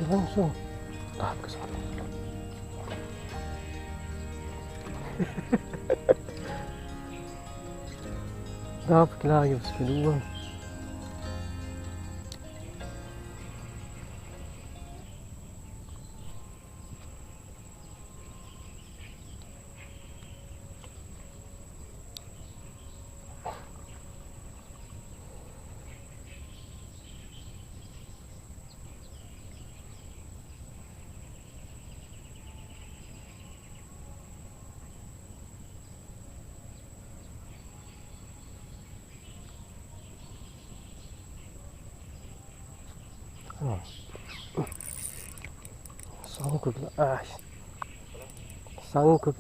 langsung tahap ke sana. Dapat lagi bos kedua. Sangkut lah, sangkut.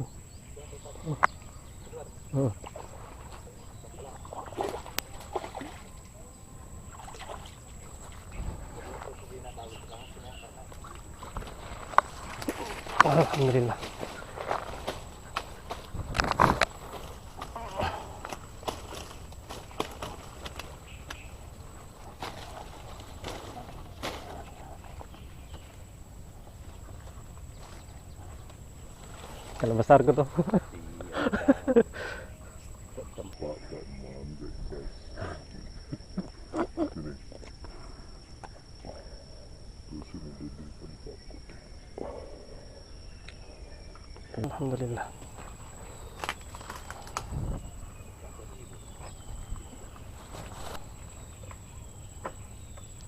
Alhamdulillah. Kalau besar gitu. Alhamdulillah.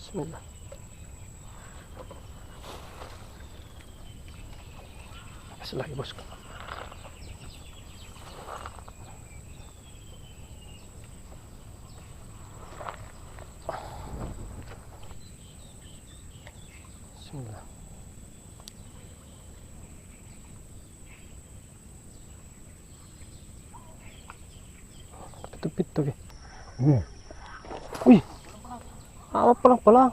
Bismillah. Kasih lagi bosku. Bismillah. Pito ke. Wih. Apa pelang-pelang.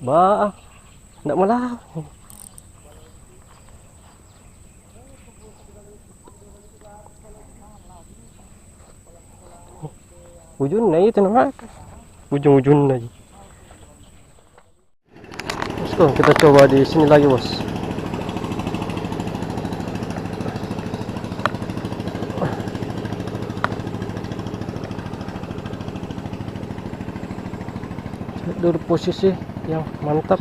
Bah, enggak malah. Ujungnya itu namanya. Ujung-ujung aja. Bosku, kita coba di sini lagi bos. Cek dulu posisi yang mantap.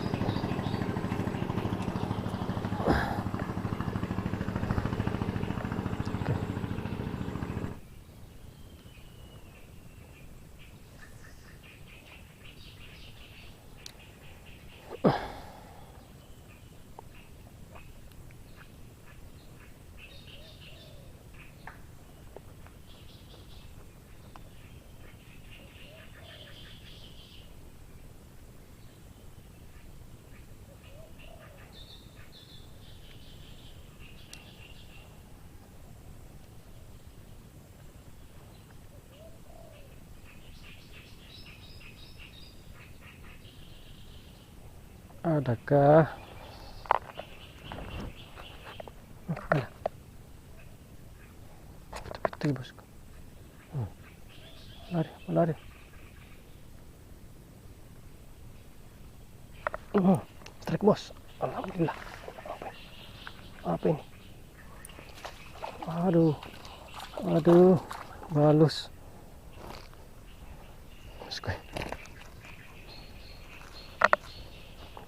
Adakah? Ada. Betul bosku. Lari, lari. Strike bos. Alhamdulillah. Apa ini? Aduh, aduh, balus. Bosku.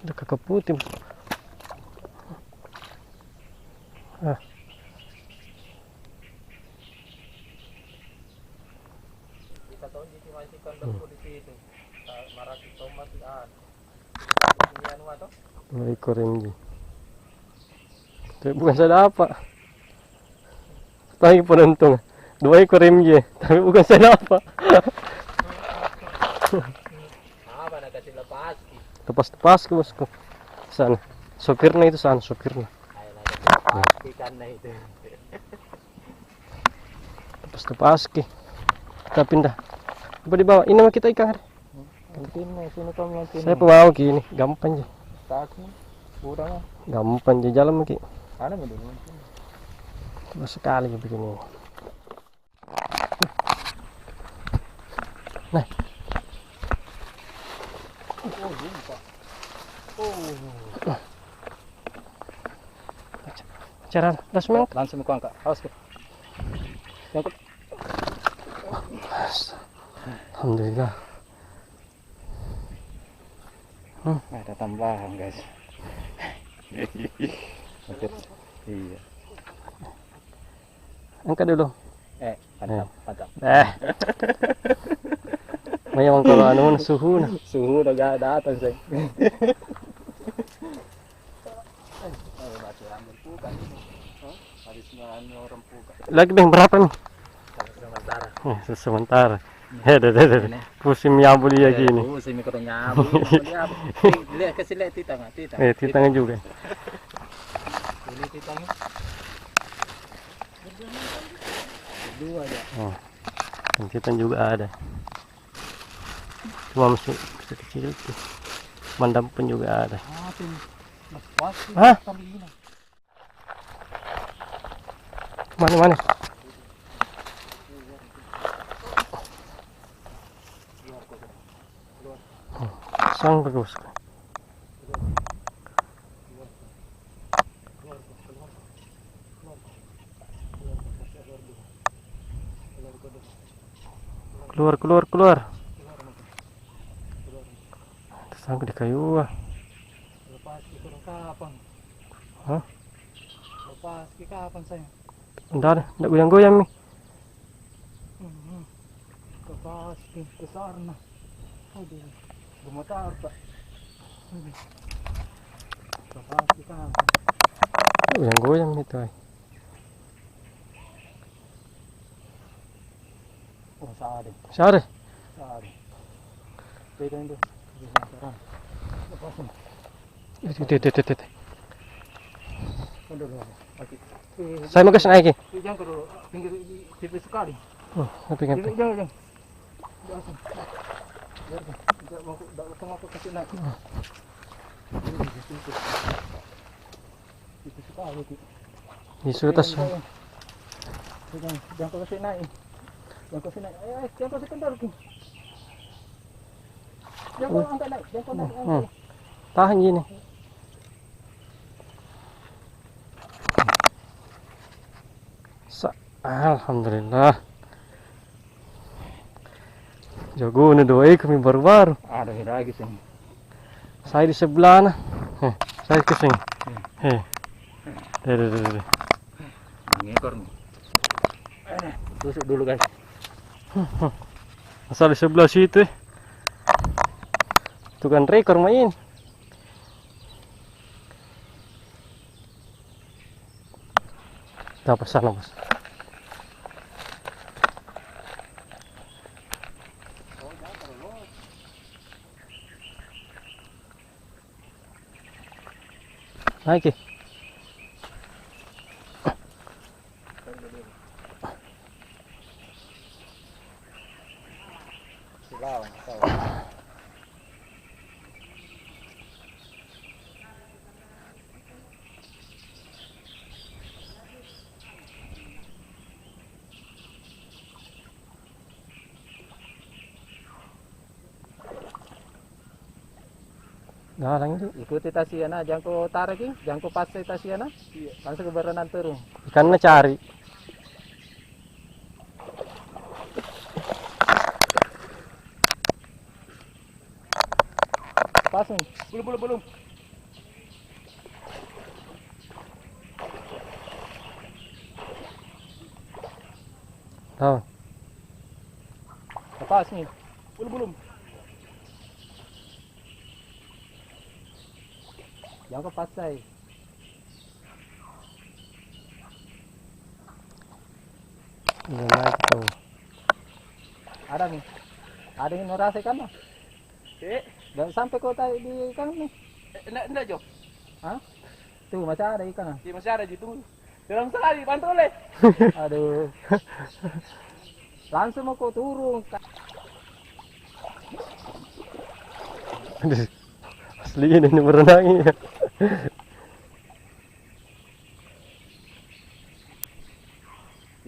Udah kakak putih. Ah. Kita tahu jadi masih kandang di situ. Marah kita mati Mulai koreng tapi bukan saya apa. Lagi penonton. 2 ekor MJ, tapi bukan saya apa. Apa nak kasih lepas? Lepas ke bosku. Sana. Sopirnya itu sana, sopirnya. Pasti karena itu. Lepas ke. Kita pindah. Coba dibawa. Ini mah kita ikan. Mungkin sini kamu nanti. Saya bawa gini, gampang aja. Taknya kurang. Gampang aja jalan mungkin. Ano mo dulu? Cuma sekali begini. Nah, Oh, yun pa. Oh. cara lasmeng. Langsung mo kuha ka. Awas ko. Yakot. Alhamdulillah. Ada tambahan, guys. Iya. Angkat dulu. Mantap, mantap. Memang kalau anu suhu nah. Suhu udah gak datang, Seng. Lagi bang berapa nih? Sementara. Sementara. Pusing nyambul ya gini. Pusing mikro nyambul. Lihat kasih lihat titang, titang. Titangnya juga. Ini titangnya. Dua ya. Oh. Titang juga ada. Cuma masih kecil itu. Mandam pun juga ada. Hah? Mana? Sang bagus. Keluar. Tersangkut di kayu. Lepas itu kapan? Hah? Lepas ke kapan saya? Entar goyang-goyang nih. Lepas ke sana. Aduh, gemetar Pak. Lepas ke kapan? Goyang-goyang itu. Oh, sade. Sare. Beda itu. Lepasin. Itu. Aduh, lagi. Saya mau naik. Jangan ke dulu, pinggir tipis sekali. Tapi kan. Jangan. Jangan aku kasih naik. Tipis sekali. Di atas. Jangan kasih naik. Jangan kasih kendor. Jangan angkat naik. Tahan gini. Alhamdulillah. Jago nih doi kami baru-baru. Ada lagi sih. Saya di sebelah nah. Saya ke sini. Deh. Ngekor nih. Tusuk dulu guys. Asal di sebelah situ. Itu kan rekor main. Dapat sana mas. Naik. Silau. Nah, itu. Ikuti tasiana, jangan kau tarik ini, jangan kau pasai tasiana. Langsung ke berenang turun. Ikannya cari. Pasang. Belum. Tahu. Lepas nih. Belum. Jangan kau pasai. Udah naik tuh. Ada nih. Ada yang merasa ikan mah. Dan sampai kau tarik di ikan nih. Enggak, Jo. Hah? Tuh masih ada ikan. Iya, masih ada, tunggu. Dalam sekali, bantu oleh. Aduh. Langsung mau kau turun. Asli ini berenang ya.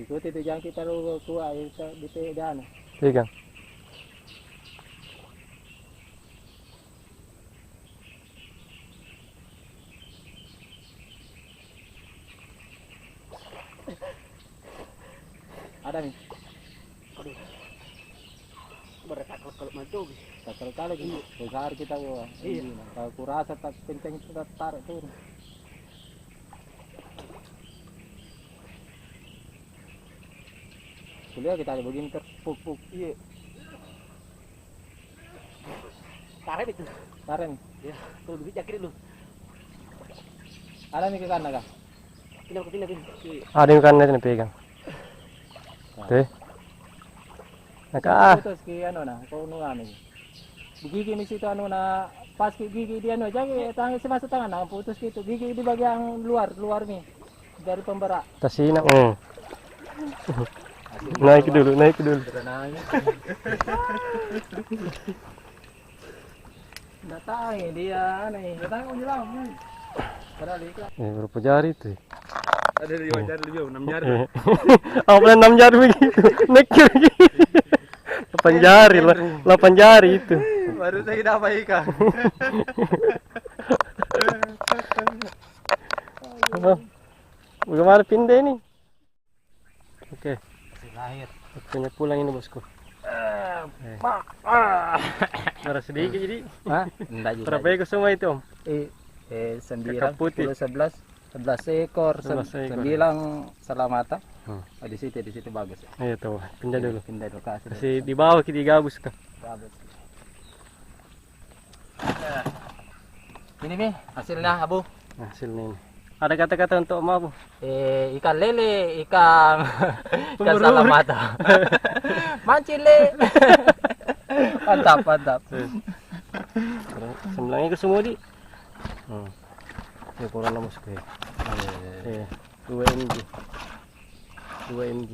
Ikuti itu jangan kita lu kuah di pedang. Pegang. Ada nih. Mereka kalau maju. Kali gitu. Besar kita gua. Iya. Kalau kurasa tak kenceng kita tarik turun. Kuliah kita ada begini terpuk-puk. Iya. Tarik itu. Tarik nih. Ya, kalau begitu jakir dulu. Ada nih ke kanan kah? Pindah. Ada yang kan na pegang. Teh. Naka. Putus ki ano na, kung ano ano. Gigi ni situ ano na pas ki gigi di ano, jangan tangan semasa tangan na putus gitu. Gigi di bagian luar nih dari pembera. Tasina. Naik dulu. Naik. Datang dia aneh. Datang kau jalan. Padahal ikhlas. Berapa jari itu? Ada 5 jari lebih, 6 jari. Apa 6 jari begitu? Nekir gitu. 8 jari, 8 jari itu. Baru saya dapat ikan. Bagaimana pindah ini? Oke, Lahir. waktunya pulang ini bosku. Marah sedikit jadi. Hah? Enggak juga. Berapa ekor semua itu om? 9, Kakak putih. 10, 11 ekor, 11 ekor. 9 salamata. Hmm. Oh, di situ bagus. Iya tahu, pindah dulu. Pindah dulu kasih. Masih di bawah kita gabus kah? Bagus. Ini nih hasilnya Abu. Hasilnya ini. Ada kata-kata untuk om Abu? Ikan lele, ikan salamata. Mancing le. Mantap. Sembilan ekor semua di. Ya kurang bosku ya. 2 mg. 2 mg.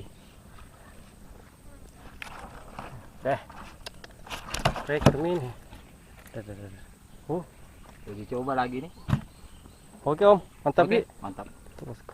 Rekor mini. Jadi coba lagi nih. Oke om, mantap Oke, Di. mantap. Tuh, bosku.